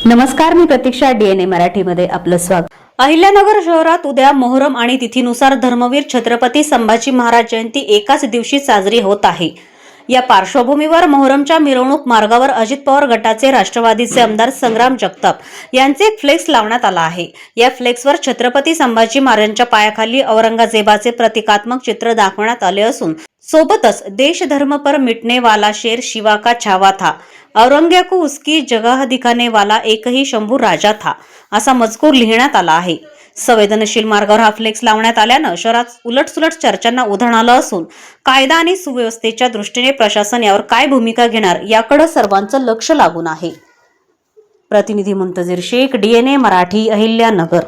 नमस्कार, मी प्रतीक्षा. डीएनए मराठीमध्ये आपलं स्वागत. अहिल्यानगर शहरात उद्या मोहरम आणि तिथीनुसार धर्मवीर छत्रपती संभाजी महाराज जयंती एकाच दिवशी साजरी होत आहे. या पार्श्वभूमीवर मोहरमच्या मिरवणूक मार्गावर अजित पवार गटाचे राष्ट्रवादीचे आमदार संग्राम जगताप यांचे एक फ्लेक्स लावण्यात आला आहे. या फ्लेक्सवर छत्रपती संभाजी महाराजांच्या पायाखाली औरंगजेबाचे प्रतिकात्मक चित्र दाखवण्यात आले असून सोबतच देश धर्म पर मिटने वाला शेर शिवा का छावा था, औरंग्या को उसकी जगह दिखाने वाला एक ही शंभू राजा था, असा मजकूर लिहिण्यात आला आहे. संवेदनशील मार्गावर हा फ्लेक्स लावण्यात आल्यानं शहरात उलटसुलट चर्चांना उधाण आलं असून कायदा आणि सुव्यवस्थेच्या दृष्टीने प्रशासन यावर काय भूमिका घेणार याकडे सर्वांचं लक्ष लागून आहे. प्रतिनिधी मुंतजीर शेख, डीएनए मराठी, अहिल्यानगर.